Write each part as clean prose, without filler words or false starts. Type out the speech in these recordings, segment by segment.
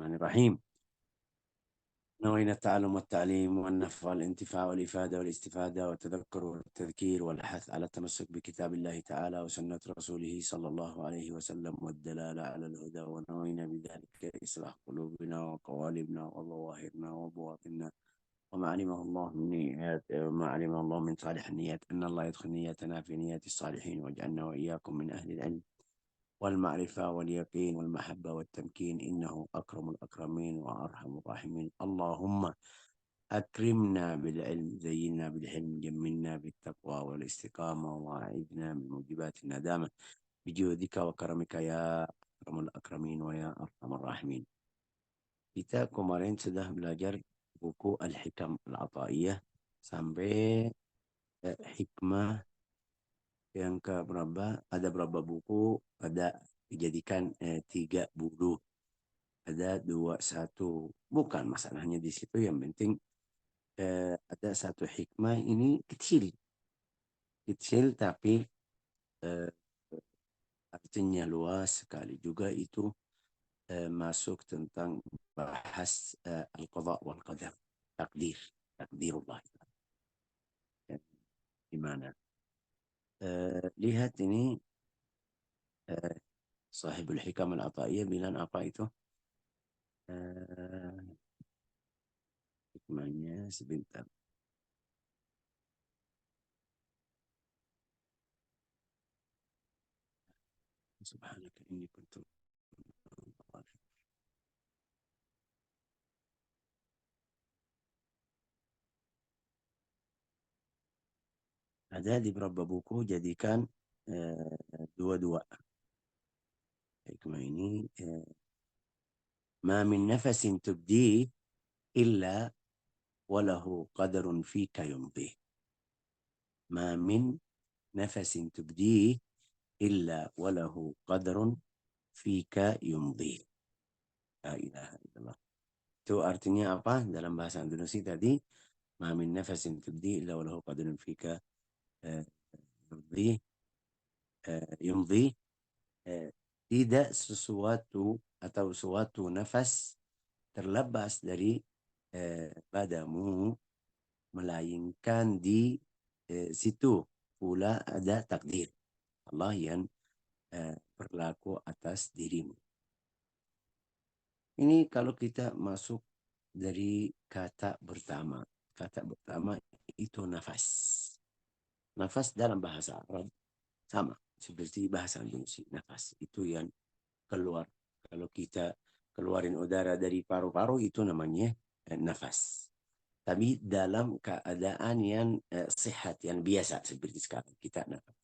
الرحمن الرحيم. نوينا التعلم والتعليم والنفع والانتفاع والإفادة والاستفادة والتذكر والتذكير والحث على التمسك بكتاب الله تعالى وسنة رسوله صلى الله عليه وسلم والدلالة على الهدى، ونوينا بذلك إصلاح قلوبنا وقوالبنا وظواهرنا وبواطننا وما علمه الله من نيات وما علمه الله من صالح النيات، أن الله يدخل نياتنا في نيات الصالحين، واجعلنا وإياكم من أهل العلم والمعرفة واليقين والمحبة والتمكين، إنه أكرم الأكرمين وأرحم الراحمين. اللهم أكرمنا بالعلم، زينا بالحلم، جملنا بالتقوى والاستقامة، وأعذنا من موجبات الندامة بجودك وكرمك يا أكرم الأكرمين ويا أرحم الراحمين. Kita kemarin sudah belajar buku Al-Hikam Al-Ataiyah sampai hikmah yang ke berapa, ada berapa buku, ada dijadikan 30, ada 21, bukan masalahnya di situ, yang penting ada satu hikmah ini kecil tapi artinya luas sekali juga. Itu masuk tentang bahas al-qadha wal qadar, takdirullah. Gimana? Lihat ini, sahibul hikam al-ataiyah bilang apa itu? Hikmahnya sebentar. Subhanaka inni kuntu. Ada di beberapa buku jadikan dua-dua. Hikmah ini ma min nafasin tubdi illa walahu qadarun fika yumdi. Ma min nafasin tubdi illa walahu qadarun fika yumdi. La ilaha illallah. Itu artinya apa dalam bahasa Indonesia tadi? Ma min nafasin tubdi illa walahu qadarun fika yumdi. Tidak sesuatu atau suatu nafas terlepas dari padamu, melainkan di situ pula ada takdir Allah yang berlaku atas dirimu. Ini kalau kita masuk dari kata pertama itu nafas. Nafas dalam bahasa Arab sama seperti bahasa Indonesia. Nafas itu yang keluar. Kalau kita keluarin udara dari paru-paru itu namanya nafas. Tapi dalam keadaan yang sehat, yang biasa seperti sekarang kita nafas.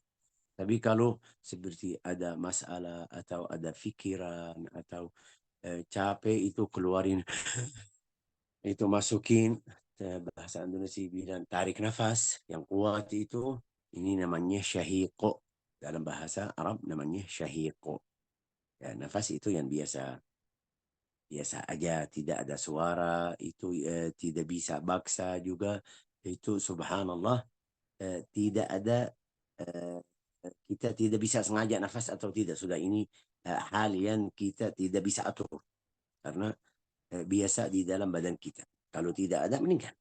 Tapi kalau seperti ada masalah atau ada pikiran atau capek, itu keluarin, itu masukin. Bahasa Indonesia bilang tarik nafas yang kuat itu, ini namanya syahiqo. Dalam bahasa Arab namanya syahiqo. Ya, nafas itu yang biasa aja, tidak ada suara, itu tidak bisa baksa juga. Itu subhanallah, tidak ada, kita tidak bisa sengaja nafas atau tidak. Sudah ini hal yang kita tidak bisa atur karena biasa di dalam badan kita. Kalau tidak ada meninggal.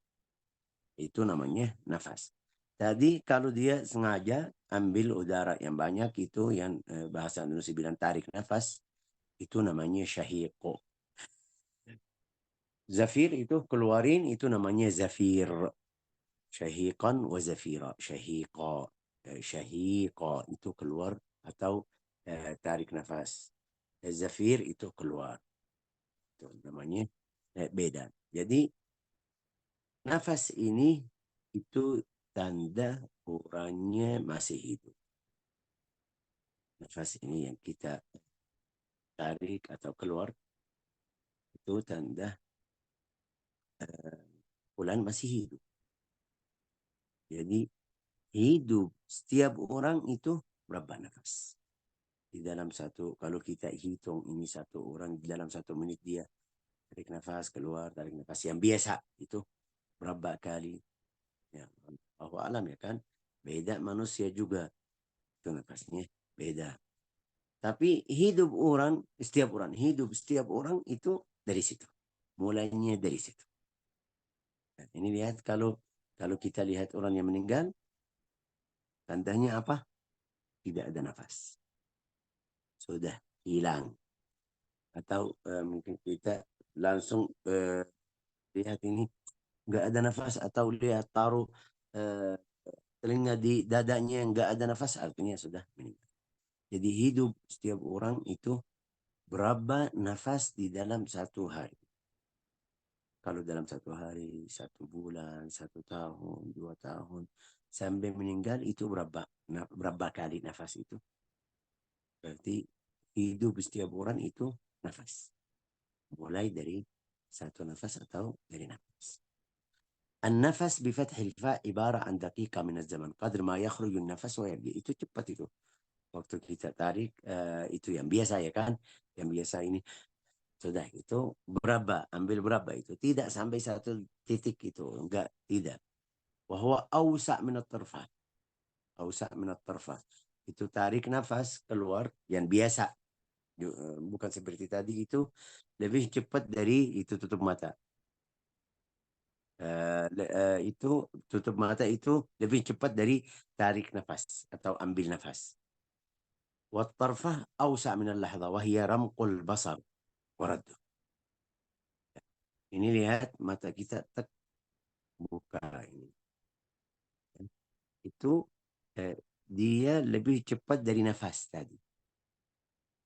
Itu namanya nafas. Tadi kalau dia sengaja ambil udara yang banyak, itu yang bahasa Indonesia bilang tarik nafas, itu namanya syahiqo. Zafir itu keluarin, itu namanya zafir. Syahiqan wa zafira. Syahiqa. Syahiqa itu keluar atau tarik nafas. Zafir itu keluar. Itu namanya beda. Jadi nafas ini itu tanda orangnya masih hidup. Nafas ini yang kita tarik atau keluar itu tanda fulan masih hidup. Jadi hidup setiap orang itu berapa nafas? Di dalam satu, kalau kita hitung ini satu orang di dalam 1 menit dia tarik nafas keluar, tarik nafas yang biasa itu berapa kali? Ya, Allah alam ya kan. Beda manusia juga itu nafasnya beda. Tapi setiap orang itu dari situ. Mulainya dari situ. Nah, ini lihat kalau kita lihat orang yang meninggal, tandanya apa? Tidak ada nafas. Sudah hilang. Atau mungkin kita langsung lihat ini nggak ada nafas, atau lihat taruh eh, telinga di dadanya nggak ada nafas, artinya sudah meninggal. Jadi hidup setiap orang itu berapa nafas di dalam satu hari. Kalau dalam satu hari, 1 bulan, 1 tahun, 2 tahun, sampai meninggal itu berapa kali nafas itu? Berarti hidup setiap orang itu nafas. Mulai dari satu nafas atau dari nafas. النفس بفتح الفاء عبارة عن دقيقة من الزمن قدر ما يخرج النفس ويبقى. Itu cepat itu. Waktu kita tarik itu yang biasa ya kan? Yang biasa ini sudah itu berapa? Ambil berapa itu? Tidak sampai 1 titik itu. Enggak, tidak. Wahwa awsa' min at-tarfah. Awsa' min at-tarfah. Itu tarik nafas keluar yang biasa. Bukan seperti tadi itu lebih cepat dari itu tutup mata. Itu tutup mata itu lebih cepat dari tarik nafas atau ambil nafas. والطرفة أوسع من اللحظة وهي رمق البصر ورده. Ini lihat mata kita tek buka ini. Itu dia lebih cepat dari nafas tadi.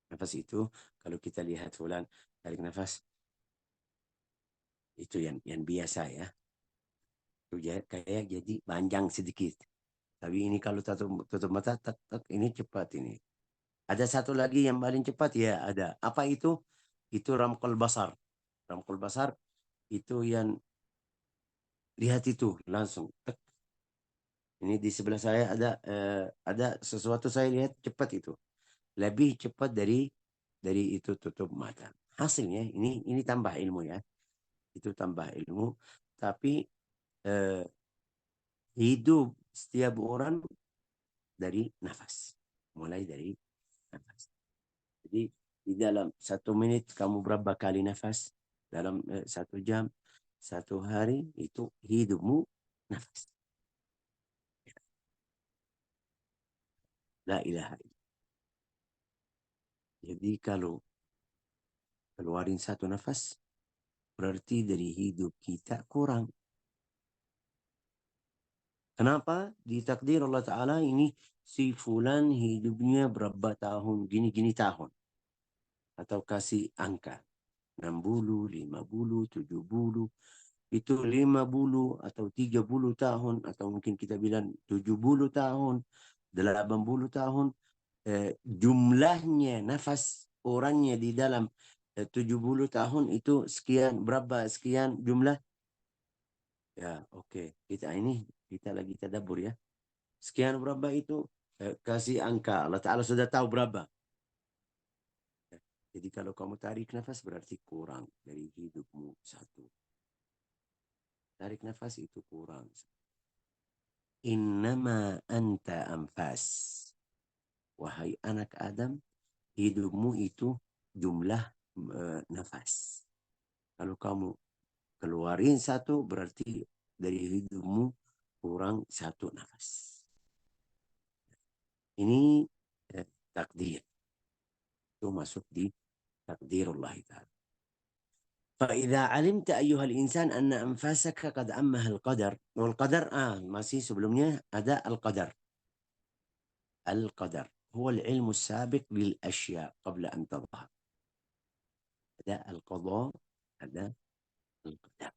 Nafas itu kalau kita lihat fulan tarik nafas itu yang biasa ya. Itu kayak jadi panjang sedikit. Tapi ini kalau tutup mata tek tek ini cepat ini. Ada satu lagi yang paling cepat ya ada. Apa itu? Itu ramkul basar. Ramkul basar itu yang lihat itu langsung. Tek. Ini di sebelah saya ada sesuatu saya lihat cepat itu. Lebih cepat dari itu tutup mata. Hasilnya ini tambah ilmu ya. Itu tambah ilmu. Tapi eh, hidup setiap orang dari nafas. Mulai dari nafas. Jadi di dalam 1 menit kamu berapa kali nafas? Dalam 1 jam, 1 hari itu hidupmu nafas. La ilaha illallah. Jadi kalau keluarin satu nafas, berarti dari hidup kita kurang. Kenapa? Di takdir Allah Ta'ala ini si fulan hidupnya berapa tahun, gini-gini tahun. Atau kasih angka. 60, 50, 70. Itu 50 atau 30 tahun. Atau mungkin kita bilang 70 tahun, 80 tahun. Jumlahnya nafas orangnya di dalam 70 tahun itu sekian, berapa sekian jumlah. Ya, oke. Kita lagi tadabbur ya. Sekian berapa itu? Kasih angka. Allah Ta'ala sudah tahu berapa. Jadi kalau kamu tarik nafas berarti kurang dari hidupmu satu. Tarik nafas itu kurang. Innama anta anfas. Wahai anak Adam, hidupmu itu jumlah nafas. Kalau kamu keluarin satu berarti dari hidupmu kurang satu nafas. Ini takdir. Itu masuk di takdir Allah Ta'ala. فإذا علمت أيها الإنسان أن أنفاسك قد عمها القدر. والقدر masih sebelumnya ada القدر. القدر هو العلم السابق للأشياء قبل أن تظهر. ada القضاء, ada القدر.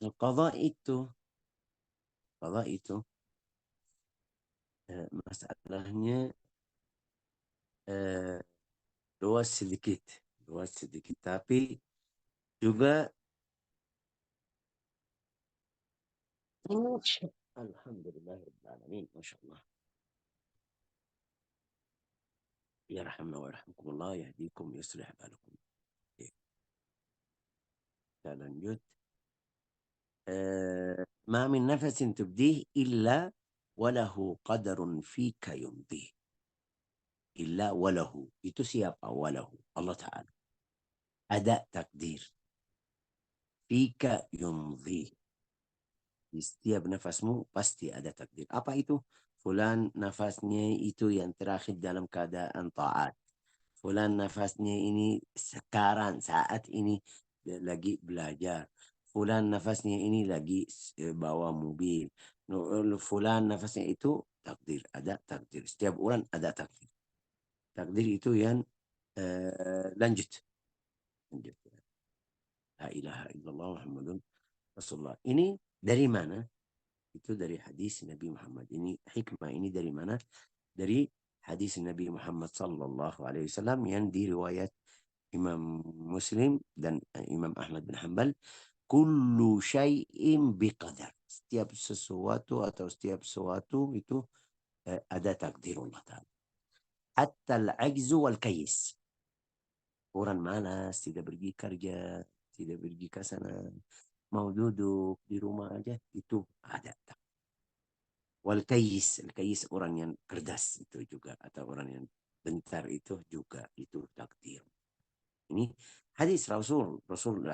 القضاء itu masalahnya luas sedikit, tapi juga Alhamdulillahirrahmanirrahim. Masya Allah. يرحمنا ويرحمكم الله يهديكم يصلح بالكم. Kita lanjut. ما من نفس تبديه إلا وله قدر فيك يمضيه. illa walahu. Itu siapa? Walahu. Allah Ta'ala. Ada takdir. Fika yumdhi. Di setiap nafasmu pasti ada takdir. Apa itu? Fulan nafasnya itu yang terakhir dalam keadaan taat. Fulan nafasnya ini sekarang, saat ini lagi belajar. Fulan nafasnya ini lagi bawa mobil. Fulan nafasnya itu takdir. Ada takdir. Setiap orang ada takdir. Takdir itu yang lanjut. Lanjut. La ilaha illallah Muhammadun Rasulullah. Ini dari mana? Itu dari hadis Nabi Muhammad. Ini hikmah ini dari mana? Dari hadis Nabi Muhammad sallallahu alaihi wasallam yang diriwayat Imam Muslim dan Imam Ahmad bin Hanbal. Kullu syai'in biqadar. Setiap sesuatu atau setiap sesuatu itu ada takdirullah Ta'ala. Hatta al-ajzu wal-kayis. Orang malas, tidak pergi kerja, tidak pergi ke sana, mau duduk di rumah aja, itu ada. Wal kayis, al-kayis orang yang cerdas itu juga, atau orang yang bentar itu juga, itu takdir. Ini hadis Rasul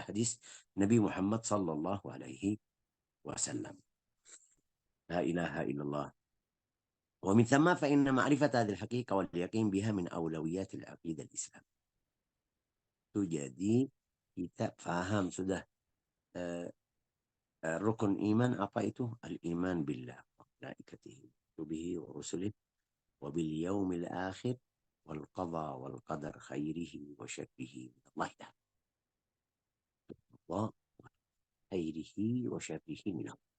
hadis Nabi Muhammad sallallahu alaihi wasallam. La ilaha illallah. ومن ثم فإن معرفة هذه الحقيقة واليقين بها من أولويات العقيدة الإسلام. Itu jadi kita faham sudah rukun iman apa itu? Al-iman billah wa malaikatihi wa kutubihi wa rusulihi wa bil yaumil akhir wal qadha wal qadar khairihi wa syarrihi min Allah ta'ala. Wa khairihi wa syarrihi min Allah.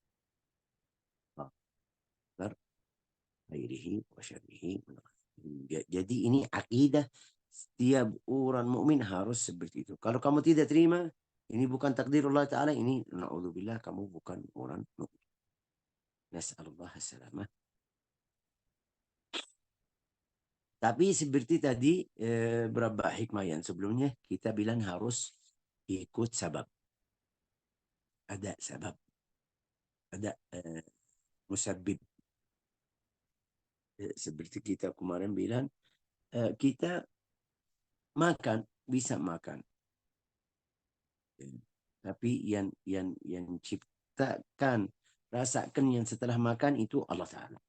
Qadar khairihi wa syarrihi min Allah. Jadi ini akidah setiap orang mukmin harus seperti itu. Kalau kamu tidak terima, ini bukan takdir Allah Ta'ala, ini na'udzubillah kamu bukan orang mukmin. Nas'alullah salamah. Tapi seperti tadi berapa hikmah yang sebelumnya kita bilang harus ikut sebab. Ada sebab. Ada musabbib. Seperti kita kemarin bilang, kita makan, bisa makan. Tapi yang ciptakan, rasakan yang setelah makan itu Allah Ta'ala.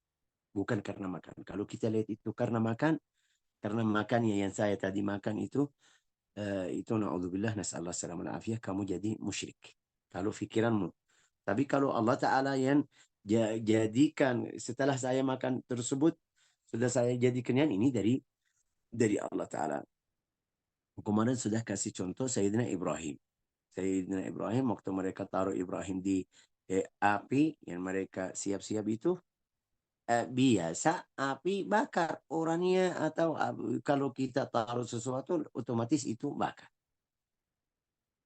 Bukan karena makan. Kalau kita lihat itu karena makannya yang saya tadi makan itu na'udzubillah nas'allah salam al-afiyah, kamu jadi musyrik. Kalau fikiranmu. Tapi kalau Allah Ta'ala yang jadikan setelah saya makan tersebut, sudah saya jadi kenyang, ini dari Allah Ta'ala. Kemarin sudah kasih contoh Sayyidina Ibrahim. Sayyidina Ibrahim, waktu mereka taruh Ibrahim di api, yang mereka siap-siap itu, biasa api bakar orangnya, atau kalau kita taruh sesuatu otomatis itu bakar.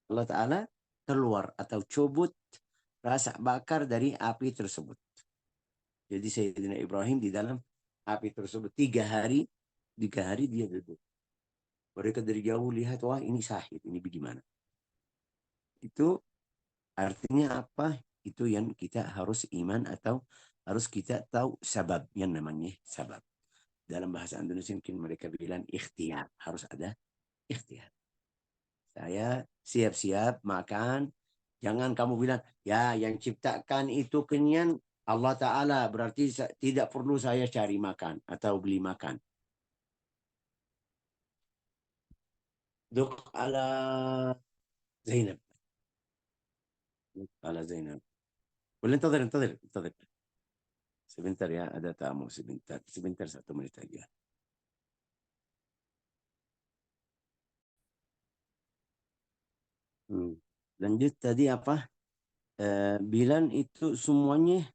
Allah Ta'ala keluar atau cubut rasa bakar dari api tersebut. Jadi Sayyidina Ibrahim di dalam api tersebut 3 hari dia duduk. Mereka dari jauh lihat, wah ini sahid, ini bagaimana. Itu artinya apa? Itu yang kita harus iman atau harus kita tahu sabab, yang namanya sabab. Dalam bahasa Indonesia mungkin mereka bilang ikhtiar. Harus ada ikhtiar. Saya siap-siap makan. Jangan kamu bilang, ya yang ciptakan itu kenyang Allah Ta'ala. Berarti tidak perlu saya cari makan atau beli makan. Duk ala Zainab. Duk ala Zainab. Boleh انتظر. Sebentar ya, ada tamu. Sebentar 1 menit aja. Lanjut tadi apa? Bilang itu semuanya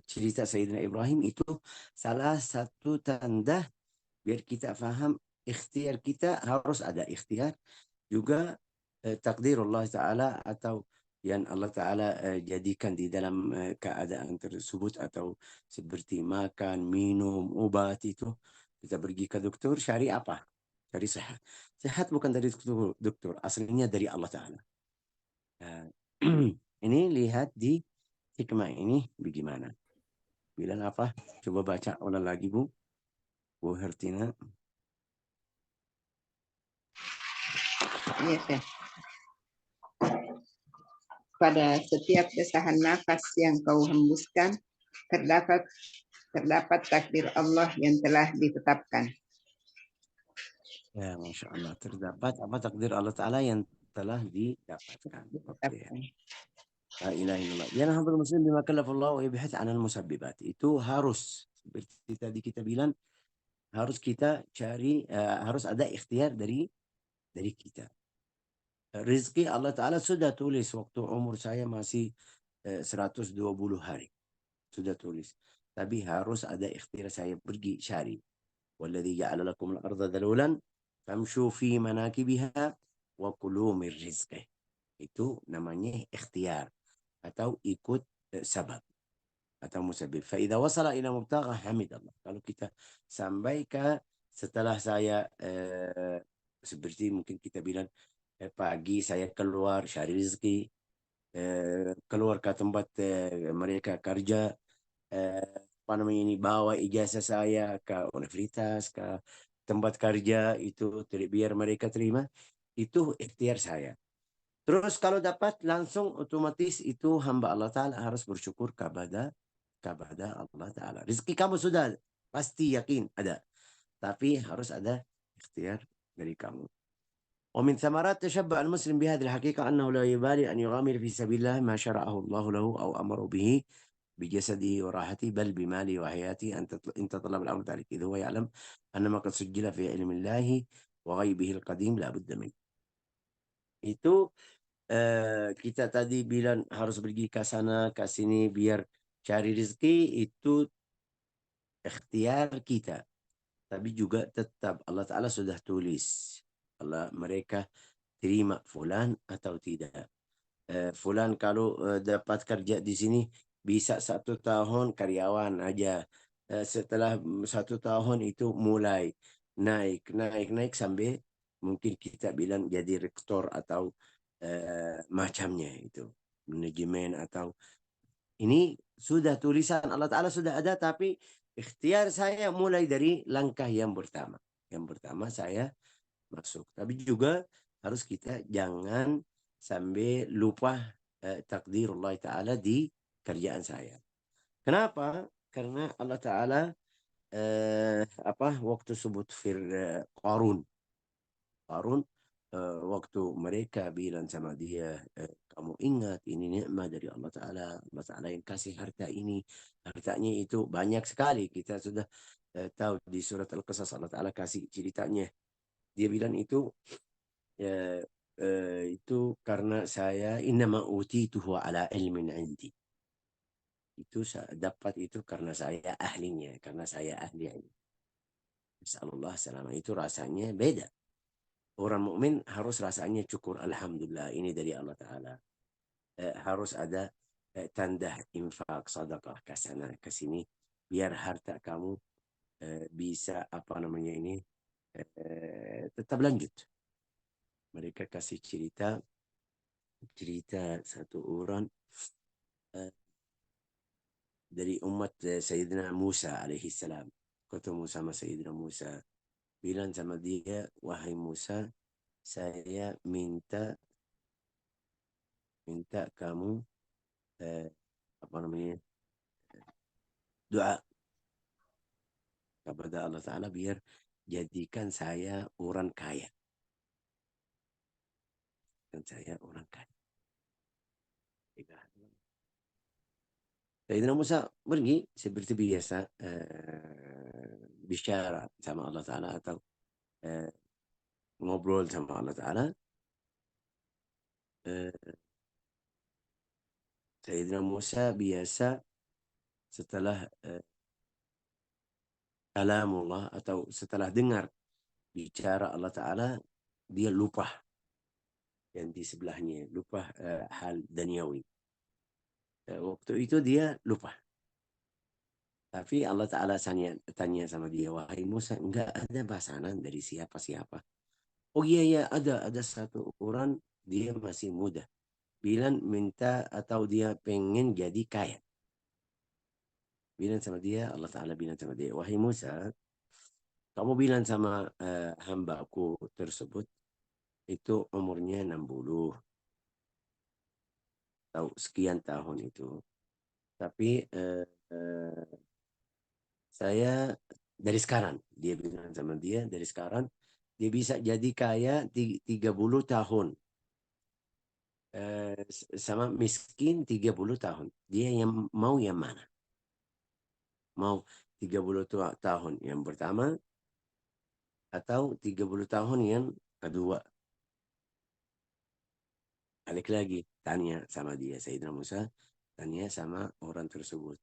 cerita Sayyidina Ibrahim itu salah satu tanda biar kita faham ikhtiar kita harus ada ikhtiar juga takdir Allah Ta'ala atau yang Allah Ta'ala jadikan di dalam keadaan tersebut atau seperti makan, minum, obat itu kita pergi ke dokter cari apa? Cari sehat. Sehat bukan dari dokter, aslinya dari Allah Ta'ala. Ini lihat di hikmah ini bagaimana. Bilang apa? Coba baca ulang lagi, Bu. Bu Hertina. Iya, Teh. Pada setiap desahan nafas yang kau hembuskan, terdapat takdir Allah yang telah ditetapkan. Ya, Masya Allah. Terdapat apa takdir Allah Ta'ala yang telah didapatkan. Oke. La ilaha illallah. Ya nahdul muslim bima kallafallah wa yabhath 'anil musabbibat. Itu harus seperti tadi kita bilang harus kita cari harus ada ikhtiar dari kita. Rizki Allah Ta'ala sudah tulis waktu umur saya masih 120 hari. Sudah tulis. Tapi harus ada ikhtiar saya pergi cari. Walladhi ja'ala lakum al-ardha dalulan famshu fi manakibiha wa kulu min rizqih. Itu namanya ikhtiar atau ikut sabab atau musabib. Fa idza wasala ila mubtagha hamidallah. Kalau kita sampai ke setelah saya seperti mungkin kita bilang pagi saya keluar cari rezeki, keluar ke tempat mereka kerja, apa namanya ini bawa ijazah saya ke universitas, ke tempat kerja itu biar mereka terima, itu ikhtiar saya. Terus kalau dapat langsung otomatis itu hamba Allah Ta'ala harus bersyukur kepada Allah Ta'ala. Rezeki kamu sudah pasti yakin ada. Tapi harus ada ikhtiar dari kamu. ومن ثمرات تشبع المسلم بهذه الحقيقة أنه لا يبالي أن يغامر في سبيل الله ما شرعه الله له أو أمر به بجسده وراحته بل بماله وحياته إن تطلب الأمر ذلك إذ هو يعلم أن ما قد سجل في علم الله وغيبه القديم لا بد منه. Itu kita tadi bilang harus pergi ke sana ke sini biar cari rezeki, itu ikhtiar kita. Tapi juga tetap Allah Ta'ala sudah tulis. Mereka terima fulan atau tidak. Fulan kalau dapat kerja di sini bisa 1 tahun karyawan aja. Setelah 1 tahun itu mulai naik sampai mungkin kita bilang jadi rektor atau macamnya itu manajemen atau ini sudah tulisan Allah Ta'ala sudah ada, tapi ikhtiar saya mulai dari langkah yang pertama. Yang pertama saya masuk. Tapi juga harus kita jangan sampai lupa takdir Allah Ta'ala di kerjaan saya. Kenapa? Karena Allah Ta'ala waktu sebut Qarun. Qarun waktu mereka bilang sama dia, kamu ingat ini nikmat dari Allah Ta'ala. Allah Ta'ala yang kasih harta ini. Hartanya itu banyak sekali. Kita sudah tahu di surat Al-Qasas Allah Ta'ala kasih ceritanya. Dia bilang ya, itu karena saya innama utituhu ala ilmin indi. Itu dapat itu karena saya ahlinya, karena saya ahlinya. Insyaallah selama itu rasanya beda. Orang mukmin harus rasanya syukur alhamdulillah ini dari Allah Taala. Harus ada tanda infak, sedekah ke sana ke sini biar harta kamu bisa apa namanya ini tetap lanjut. Mereka kasih cerita satu orang dari umat Sayyidina Musa alaihi salam. Ketemu sama Sayyidina Musa. Bilang sama dia, wahai Musa, saya minta kamu apa namanya doa kepada Allah Ta'ala biar jadikan saya orang kaya. Dan saya orang kaya. Sayyidina Musa pergi seperti biasa bicara sama Allah Ta'ala atau ngobrol sama Allah Ta'ala. Sayyidina Musa biasa setelah kalamullah atau setelah dengar bicara Allah Ta'ala, dia lupa yang di sebelahnya, lupa hal duniawi. Waktu itu dia lupa. Tapi Allah Ta'ala tanya sama dia, wahai Musa, enggak ada pasangan dari siapa-siapa. Oh iya, ya ada satu orang, dia masih muda. Bilang minta atau dia pengen jadi kaya. Bilang sama dia, Allah Ta'ala bilang sama dia, wahai Musa, Kamu bilang sama hambaku tersebut itu umurnya 60 atau sekian tahun itu. Tapi saya dari sekarang, dia bilang sama dia, dari sekarang dia bisa jadi kaya 30 tahun. Sama miskin 30 tahun. Dia yang mau yang mana? Mau 30 tahun yang pertama atau 30 tahun yang kedua? Balik lagi, tanya sama dia. Sayyidina Musa tanya sama orang tersebut.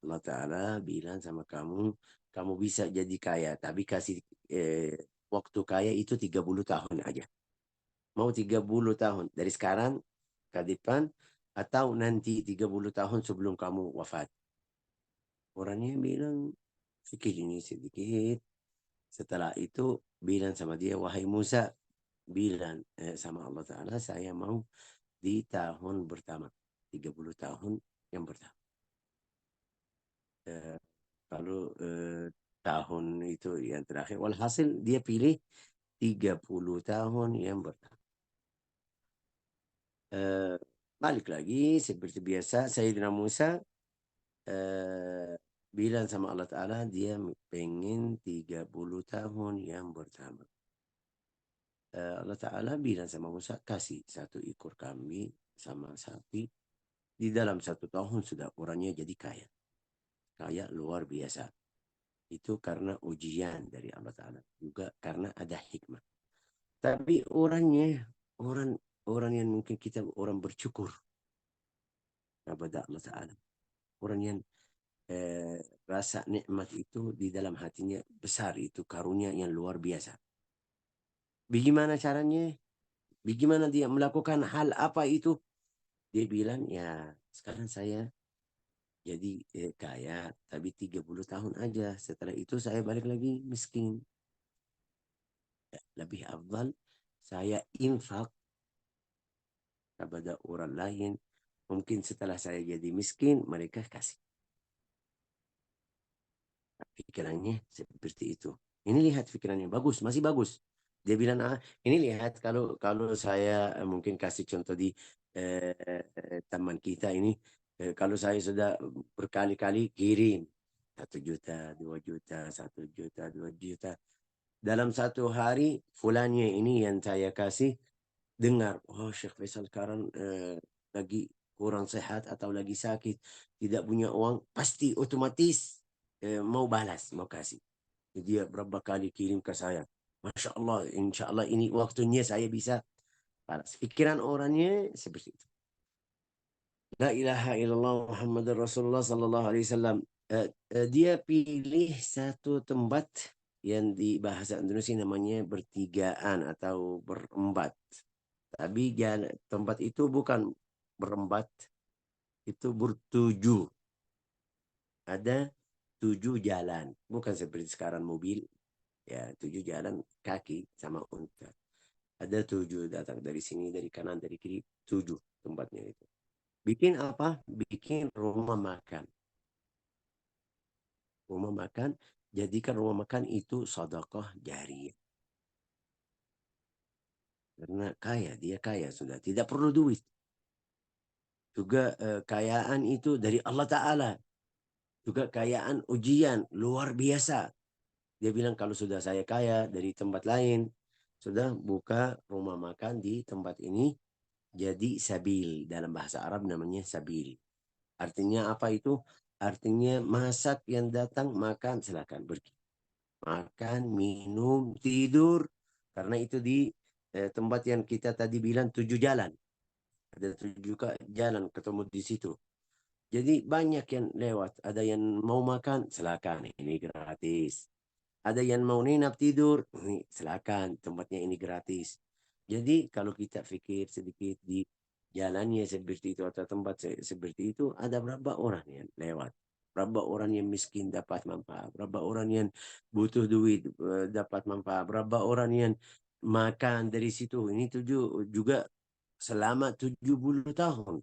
Allah Ta'ala bilang sama kamu, kamu bisa jadi kaya, tapi kasih waktu kaya itu 30 tahun aja. Mau 30 tahun dari sekarang ke depan atau nanti 30 tahun sebelum kamu wafat. Orangnya bilang, pikir ini sedikit. Setelah itu bilang sama dia, wahai Musa, bilang sama Allah Ta'ala, saya mau di tahun pertama. 30 tahun yang pertama. Eh, Kalau tahun itu yang terakhir, walhasil dia pilih 30 tahun yang pertama. Eh, Balik lagi seperti biasa, Sayyidina Musa eh, bilang sama Allah Ta'ala dia pengen 30 tahun yang pertama. Allah Ta'ala bilang sama Musa, kasih satu ekor kambing sama sapi. Di dalam 1 tahun sudah orangnya jadi kaya. Kaya luar biasa. Itu karena ujian dari Allah Ta'ala. Juga karena ada hikmah. Tapi orangnya, orang orang yang mungkin kita orang bersyukur kepada Allah Ta'ala. Orang yang eh, rasa nikmat itu di dalam hatinya besar, itu karunia yang luar biasa. Bagaimana caranya? Bagaimana dia melakukan hal apa itu? Dia bilang, ya sekarang saya jadi kaya, tapi 30 tahun aja. Setelah itu saya balik lagi miskin. Ya, lebih afdal saya infak kepada orang lain. Mungkin setelah saya jadi miskin, mereka kasih. Pikirannya seperti itu. Ini lihat pikirannya bagus, masih bagus. Dia bilang, ini lihat kalau kalau saya mungkin kasih contoh di teman kita ini, kalau saya sudah berkali-kali kirim 1 juta, 2 juta, 1 juta, 2 juta. Dalam 1 hari, fulannya ini yang saya kasih dengar, oh Syekh Faisal sekarang lagi kurang sehat atau lagi sakit, tidak punya uang, pasti otomatis mau balas, mau kasih. Dia berapa kali kirim ke saya. Masya Allah, insya Allah ini waktunya saya bisa balas. Pikiran orangnya seperti itu. La ilaha illallah Muhammad Rasulullah sallallahu alaihi wasallam. Dia pilih satu tempat yang di bahasa Indonesia namanya bertigaan atau berempat. Tapi tempat itu bukan berempat, itu bertujuh. Ada 7 jalan, bukan seperti sekarang mobil, ya 7 jalan kaki sama unta. Ada 7 datang dari sini, dari kanan, dari kiri, 7 tempatnya itu. Bikin apa? Bikin rumah makan. Rumah makan, jadikan rumah makan itu sedekah jariyah. Karena kaya, dia kaya sudah, tidak perlu duit. Juga kayaan itu dari Allah Ta'ala. Juga kayaan ujian, luar biasa. Dia bilang kalau sudah saya kaya dari tempat lain, sudah buka rumah makan di tempat ini, jadi sabil. Dalam bahasa Arab namanya sabil. Artinya apa itu? Artinya masak yang datang makan silakan pergi. Makan, minum, tidur. Karena itu di tempat yang kita tadi bilang 7 jalan. Ada 7 jalan ketemu di situ. Jadi banyak yang lewat. Ada yang mau makan, silakan. Ini gratis. Ada yang mau nginap tidur, ini silakan. Tempatnya ini gratis. Jadi kalau kita pikir sedikit di jalannya seperti itu atau tempat seperti itu, ada berapa orang yang lewat? Berapa orang yang miskin dapat manfaat? Berapa orang yang butuh duit dapat manfaat? Berapa orang yang makan dari situ? Ini juga selama 70 tahun.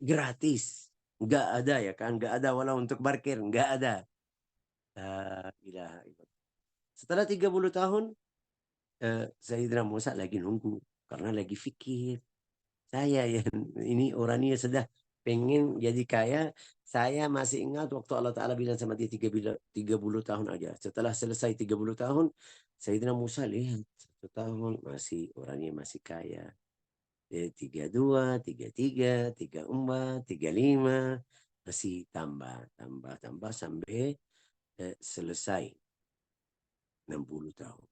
Gratis. Nggak ada ya kan? Nggak ada walau untuk parkir. Nggak ada. La ilaha illallah. Setelah 30 tahun, Sayyidina Musa lagi nunggu. Karena lagi fikir. Saya yang ini orangnya sudah pengen jadi kaya. Saya masih ingat waktu Allah Ta'ala bilang sama dia 30 tahun aja. Setelah selesai 30 tahun, Sayyidina Musa lihat 1 tahun masih orangnya masih kaya. 32, 33, 34, 35, masih tambah sampai selesai 60 tahun.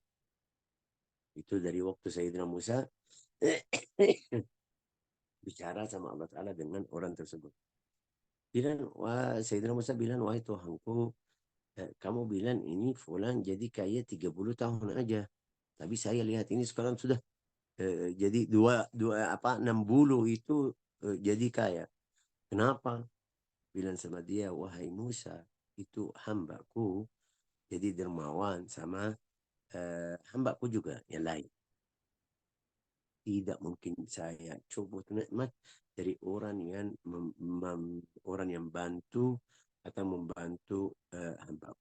Itu dari waktu Sayyidina Musa bicara sama Allah Ta'ala dengan orang tersebut. Sayyidina Musa bilang, wahai Tuhanku, kamu bilang ini fulan jadi kaya 30 tahun aja. Tapi saya lihat ini sekarang sudah jadi 60 itu jadi kaya. Kenapa? Bilang sama dia, wahai Musa, itu hambaku jadi dermawan sama hambaku juga yang lain. Tidak mungkin saya cubut nikmat dari orang yang bantu atau membantu hamba.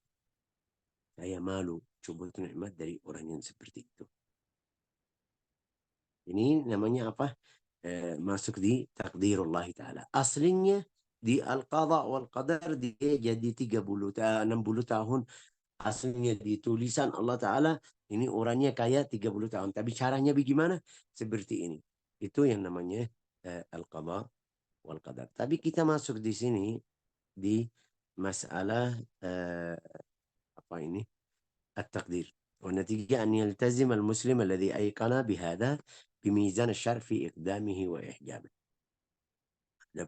Saya malu cubut nikmat dari orang yang seperti itu. Ini namanya apa? Masuk di takdirullah ta'ala. Aslinya di al-qadha wal qadar dia jadi 60 tahun. Aslinya di tulisan Allah Ta'ala ini orangnya kaya 30 tahun. Tapi caranya bagaimana? Seperti ini. Itu yang namanya al-qadha wal qadar. Tapi kita masuk di sini di masalah apa ini? التقدير. والنتيجة أن يلتزم المسلم الذي أيقن بهذا بميزان الشرع في إقدامه وإحجامه. Dan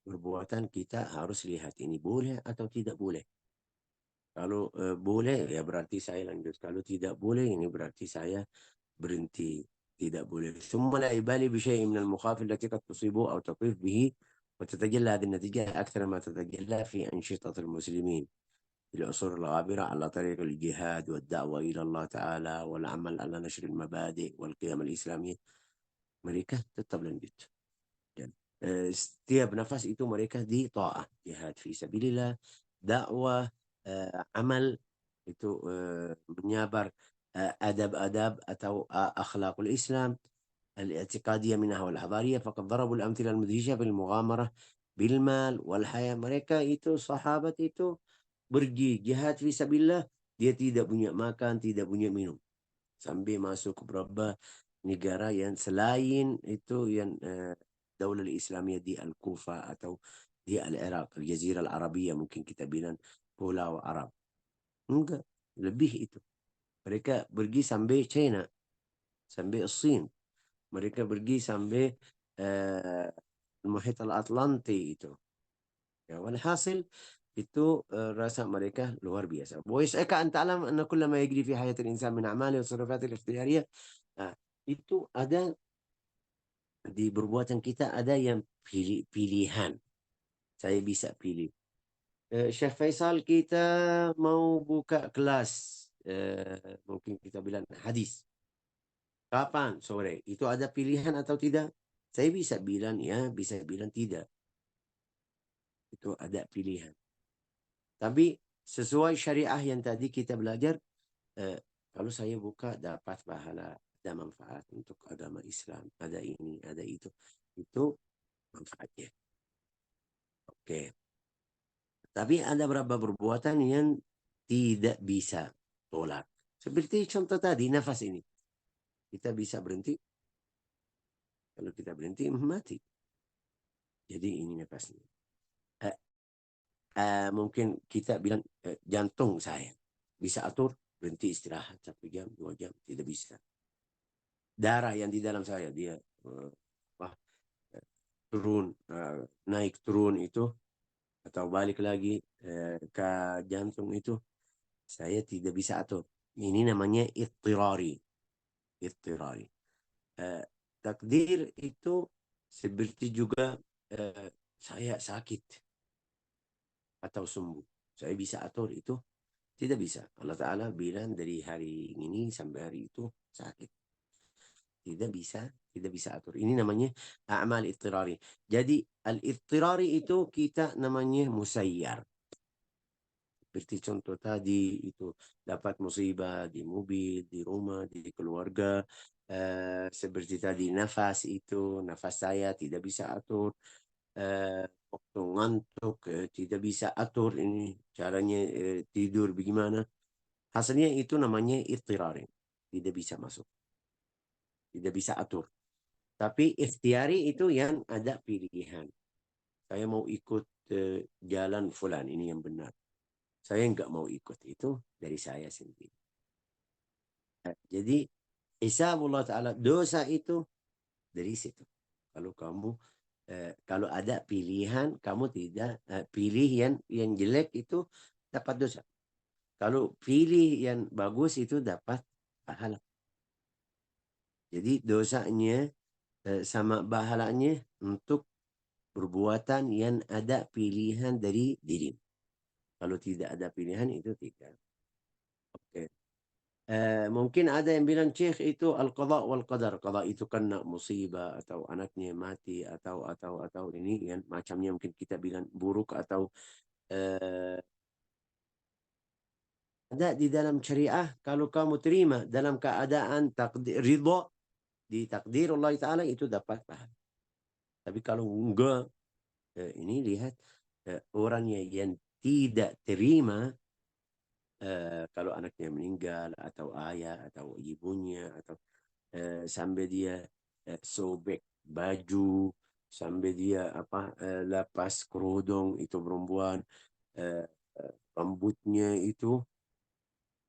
perbuatan kita harus lihat ini boleh atau tidak boleh. Kalau boleh ya berarti saya lanjut. Kalau tidak boleh ini berarti saya berhenti. Tidak boleh. ثم لا يبالي بشيء من المخاوف التي قد تصيبه أو تطيف به وتتجلى هذه النتيجة أكثر ما تتجلى في أنشطة المسلمين في العصور الغابرة على طريق الجهاد والدعوة إلى الله تعالى والعمل على نشر المبادئ والقيم الإسلامية. Mereka tetap lanjut. Dan setiap nafas itu mereka di ta'ah, jihad fi sabilillah, dakwah, amal itu menyabar adab-adab atau akhlaqul Islam الاعتقادية منها والحضارية. فقد ضربوا الأمثلة المدهشة في المغامرة بالمال والحياة. Mereka itu sahabat itu pergi jihad fi sabilillah, dia tidak punya makan, tidak punya minum. Sampai masuk ke beberapa negara yang selain itu yang daulah Islamiyah di Al-Kufa atau di Al-Iraq, Al-Jazirah Al-Arabiyah mungkin kita bilang Pulau Arab. Enggak, lebih itu. Mereka pergi sampai China, sampai Sin. Mereka pergi sampai Muhit Al-Atlanti itu. Ya, walhasil itu rasa mereka luar biasa. ويسعك أن تعلم أن كل ما يجري في حياة الإنسان من أعماله وتصرفاته الاختيارية. Nah, itu ada di perbuatan kita ada yang pilihan. Saya bisa pilih. Syekh Faisal kita mau buka kelas mungkin kita bilang hadis. Kapan? Sore. Itu ada pilihan atau tidak? Saya bisa bilang ya, bisa bilang tidak. Itu ada pilihan. Tapi sesuai syariah yang tadi kita belajar, kalau saya buka dapat pahala, ada manfaat untuk agama Islam, ada ini, ada itu manfaatnya. Oke. Tapi ada beberapa perbuatan yang tidak bisa tolak. Seperti contoh tadi, nafas ini. Kita bisa berhenti. Kalau kita berhenti, mati. Jadi ini nafasnya. Mungkin kita bilang jantung saya. Bisa atur, berhenti istirahat 1 jam, 2 jam. Tidak bisa. Darah yang di dalam saya, dia turun, naik turun itu, atau balik lagi ke jantung itu, saya tidak bisa atur. Ini namanya ittirari. Takdir itu seperti juga saya sakit atau sembuh. Saya bisa atur itu? Tidak bisa. Allah Ta'ala bilang dari hari ini sampai hari itu sakit. Tidak bisa atur. Ini namanya a'mal ittirari. Jadi al-ittirari itu kita namanya musayyar. Seperti contoh tadi itu dapat musibah di mobil, di rumah, di keluarga. Seperti tadi nafas itu, nafas saya tidak bisa atur. Waktu ngantuk tidak bisa atur ini caranya tidur bagaimana. Hasilnya itu namanya ittirari, tidak bisa masuk, tidak bisa atur. Tapi ikhtiari itu yang ada pilihan. Saya mau ikut jalan fulan, ini yang benar. Saya nggak mau ikut, itu dari saya sendiri. Jadi hisabullah ta'ala, dosa itu dari situ. Kalau kamu kalau ada pilihan, kamu tidak pilih yang jelek itu dapat dosa. Kalau pilih yang bagus itu dapat pahala. Jadi dosanya sama pahalanya untuk perbuatan yang ada pilihan dari diri. Kalau tidak ada pilihan itu tidak. Oke. Mungkin ada yang bilang Syekh itu al-qadha wal qadar. Qadha itu kena musibah atau anaknya mati atau ini kan macamnya mungkin kita bilang buruk atau ada di dalam syariah kalau kamu terima dalam keadaan takdir ridha di takdir Allah Ta'ala itu dapat pahala. Tapi kalau enggak ini lihat orangnya yang tidak terima kalau anaknya meninggal atau ayah atau ibunya atau sampai dia sobek baju sampai dia lepas kerudung itu perempuan eh, rambutnya itu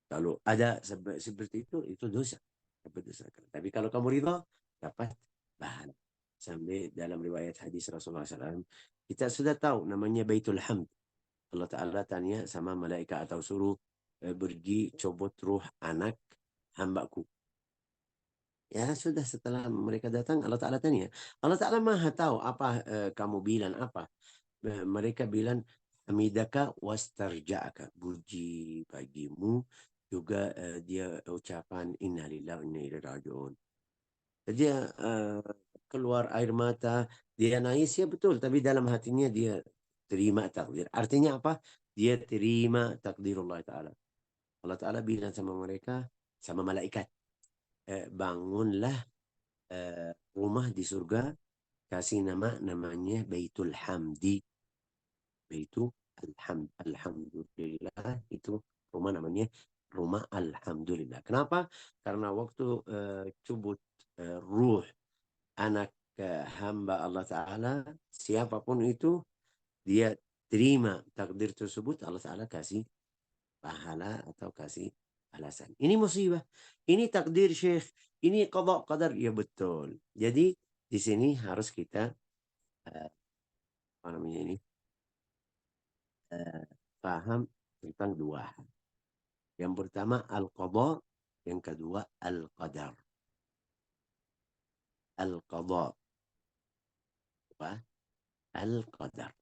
kalau ada seperti itu dosa dapat dosa. Tapi kalau kamu ridha dapat pahala. Sampai dalam riwayat hadis Rasulullah SAW kita sudah tahu namanya Baitul Hamd. Allah Ta'ala tanya sama malaikat atau suruh pergi cobot ruh anak hambaku. Ya sudah setelah mereka datang Allah Ta'ala tanya. Allah Ta'ala maha tahu apa kamu bilang apa. Mereka bilang hamidaka wastarja'aka. Puji bagimu. Juga dia ucapan innalillahi wa inna ilaihi raji'un. Dia keluar air mata. Dia nangis ya betul. Tapi dalam hatinya dia terima takdir. Artinya apa? Dia terima takdir Allah Ta'ala. Allah Ta'ala bilang sama mereka, sama malaikat. Bangunlah rumah di surga kasih namanya Baitul Hamdi. Baitul Alhamdulillah itu rumah namanya rumah Alhamdulillah. Kenapa? Karena waktu cubut ruh anak hamba Allah Ta'ala siapapun itu dia terima takdir tersebut Allah Ta'ala kasih pahala atau kasih alasan. Ini musibah. Ini takdir Syekh. Ini qada qadar. Ya betul. Jadi di sini harus kita apa namanya ini paham tentang dua hal. Yang pertama al-qada, yang kedua al-qadar. Al-qada apa? Al-qadar.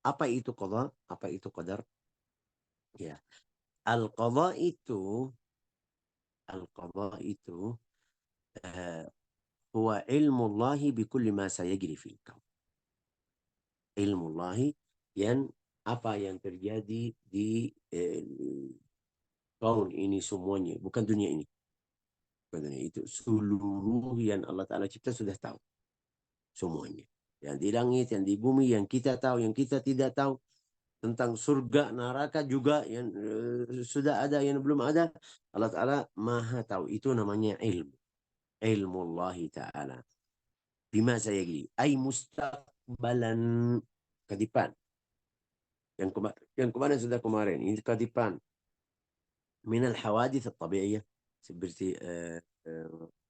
Apa itu qada? Apa itu qadar? Ya. Al-qada itu huwa ilmu Allah bi kulli ma sayajri fil kaun. Ilmu Allah yang apa yang terjadi di kaun ini semuanya, bukan dunia ini. Bukan dunia itu seluruh yang Allah Ta'ala cipta sudah tahu semuanya. Yang di langit, yang di bumi, yang kita tahu, yang kita tidak tahu. Tentang surga, neraka juga yang sudah ada, yang belum ada. Allah Ta'ala maha tahu. Itu namanya ilmu. Ilmu Allah Ta'ala. Bima saya gini. Ay mustaqbalan ke depan. Yang kemarin sudah kemarin. Ini ke depan. Minal hawadith tabi'iyah. Seperti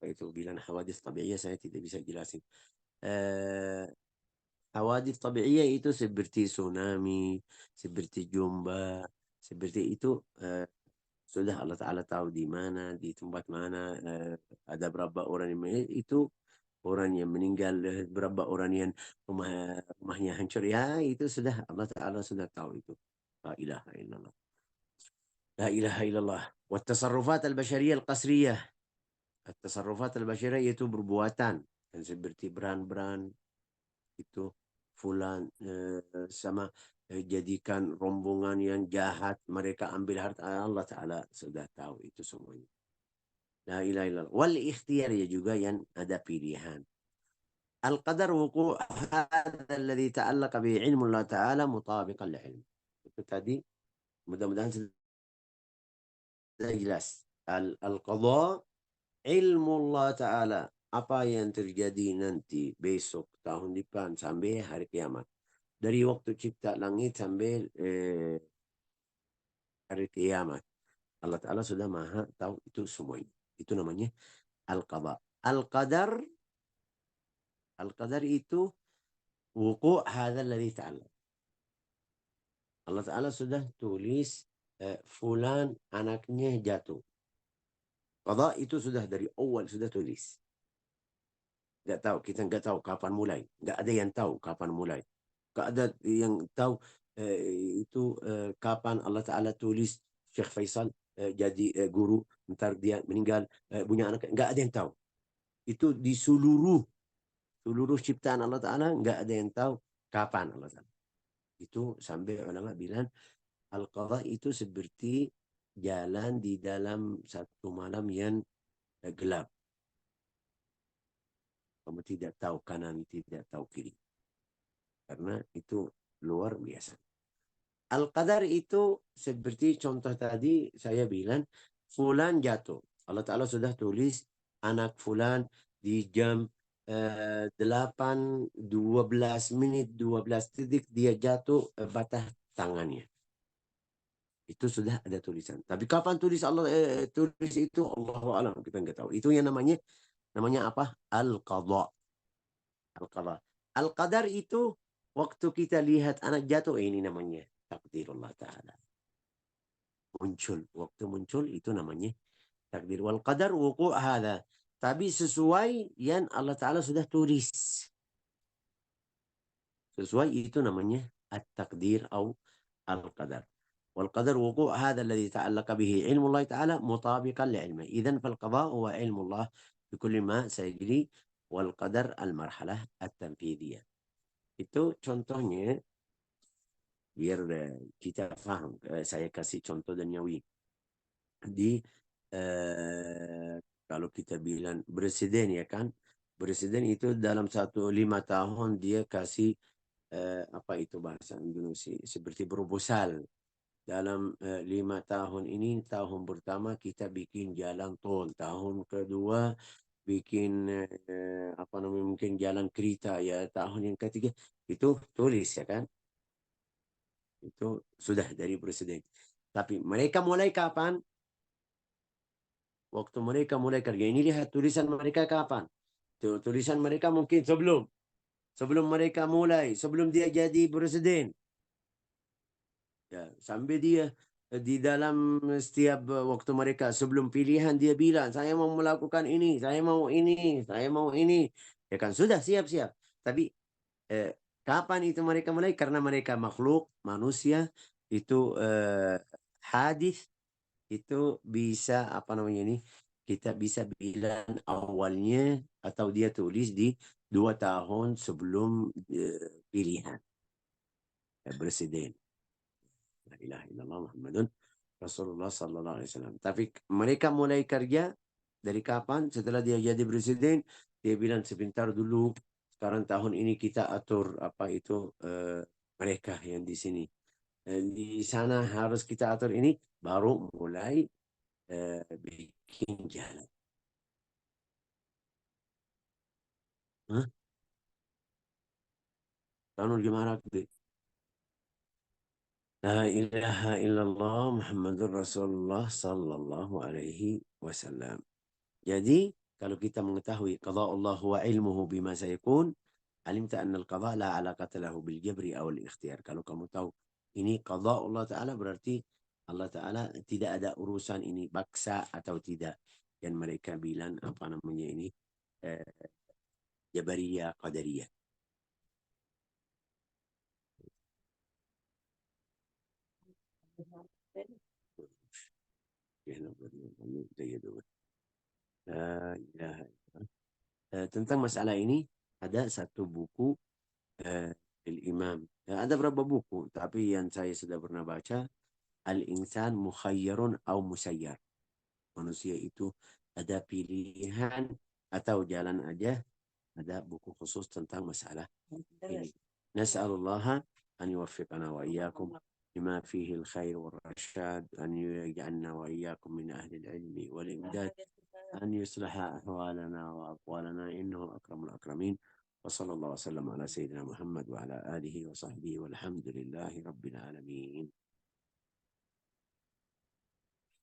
itu bilang hawadith tabi'iyah saya tidak bisa jelasin. Hawadith tabi'iyah itu seperti tsunami, seperti jomba, seperti itu sudah Allah Ta'ala tahu di mana, di tempat mana ada berapa orang yang itu orang yang meninggal, berapa orang yang rumahnya hancur, ya itu sudah Allah Ta'ala sudah tahu itu. La ilaha illallah. La ilaha illallah. Wat-tasarrufat al-bashariyah al-qasriyah. At-tasarrufat al-bashariyah itu perbuatan. Dan seperti beran-beran itu fulan sama jadikan rombongan yang jahat, mereka ambil harta. Allah Ta'ala sudah tahu itu semuanya. La ilaha illallah. Wal ikhtiyar ya juga yang ada pilihan. Al-qadar wuku' hadha alladhi ta'allaqa bi ilmu Allah Ta'ala mutabiqan li ilmu. Itu tadi mudah-mudahan sudah jelas. Al-qadha ilmu Allah Ta'ala. Apa yang terjadi nanti, besok, tahun depan, sampai hari kiamat. Dari waktu cipta langit sampai hari kiamat. Allah Ta'ala sudah maha tahu itu semuanya. Itu namanya al-qadha. Al-qadar, al-qadar itu wuku' hadha alladhi ta'ala. Allah Ta'ala sudah tulis fulan anaknya jatuh. Qadha itu sudah dari awal sudah tulis. Nggak tahu, kita nggak tahu kapan mulai. Nggak ada yang tahu kapan mulai. Nggak ada yang tahu kapan Allah Ta'ala tulis Syekh Faisal jadi guru, ntar dia meninggal, punya anak. Nggak ada yang tahu. Itu di seluruh ciptaan Allah Ta'ala, nggak ada yang tahu kapan Allah Ta'ala. Itu sampai ulama bilang, Al-Qadha itu seperti jalan di dalam satu malam yang gelap. Kamu tidak tahu kanan, tidak tahu kiri. Karena itu luar biasa. Al-Qadar itu seperti contoh tadi saya bilang, fulan jatuh. Allah Ta'ala sudah tulis anak fulan di jam 8:12 12 detik dia jatuh, patah tangannya. Itu sudah ada tulisan. Tapi kapan tulis Allah tulis itu, Allahu a'lam, kita nggak tahu. Itu yang namanya apa? Al-Qadha. Al-Qadha. Al-Qadar itu waktu kita lihat anak jatuh, ini namanya takdirullah Ta'ala. Muncul. Waktu muncul itu namanya takdir. Wal qadar wuku' hadha. Tapi sesuai yang Allah Ta'ala sudah tulis. Sesuai itu namanya at-takdir atau al-qadar. والقدر وقوع هذا الذي تعلق به علم الله تعالى مطابقا لعلمه. إذن فالقضاء هو علم الله بكل ما سيجري والقدر المرحلة التنفيذية. Itu contohnya biar kita paham. Saya kasih contoh duniawi. Di kalau kita bilang presiden ya kan, presiden itu dalam 5 tahun dia kasih apa itu bahasa Indonesia, seperti proposal. Dalam 5 tahun ini, tahun pertama kita bikin jalan tol, tahun kedua bikin apa namanya, mungkin jalan kereta ya, tahun yang ketiga itu tulis ya kan, itu sudah dari presiden. Tapi mereka mulai kapan? Waktu mereka mulai kerja ini, lihat tulisan mereka kapan. Tulisan mereka mungkin sebelum mereka mulai, sebelum dia jadi presiden. Ya, sampai dia di dalam setiap waktu mereka sebelum pilihan dia bilang, saya mau melakukan ini, saya mau ini, saya mau ini. Ya kan sudah siap-siap. Tapi kapan itu mereka mulai? Karena mereka makhluk manusia itu hadis itu bisa apa namanya ini, kita bisa bilang awalnya atau dia tulis di 2 tahun sebelum pilihan presiden. La ilaha illallah Muhammadun Rasulullah sallallahu alaihi wasallam. Tapi mereka mulai kerja dari kapan? Setelah dia jadi presiden, dia bilang sebentar dulu, sekarang tahun ini kita atur apa itu mereka yang di sini. Di sana harus kita atur ini, baru mulai bikin jalan. Hah? Tahun gimana? La ilaha illallah Muhammadur Rasulullah sallallahu alaihi wasallam. Jadi, kalau kita mengetahui qada Allah wa ilmuhu bima sayakun, alimta anna al-qada la alaqata lahu bil jabri aw al-ikhtiyar. Kalau kamu tahu ini qada Allah Ta'ala, berarti Allah Ta'ala tidak ada urusan ini baksa atau tidak. Yang mereka bilang apa namanya ini jabariyah, qadariyah. Tentang masalah ini ada satu buku imam. Ya, ada berapa buku, tapi yang saya sudah pernah baca, Al-insan mukhayyarun au musayyar. Manusia itu ada pilihan atau jalan aja. Ada buku khusus tentang masalah ini. Nas'alullah an yuwaffiqana wa iyyakum lima fihi al-khair wal rashad, an yaj'alna wa iyyakum min ahli al-ilmi wal imdad, an yuslaha ahwalana wa aqwalana innahu akramul akramin. وصلى الله وسلم على سيدنا محمد وعلى آله وصحبه والحمد لله رب العالمين.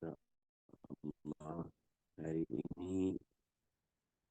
Allah hari ini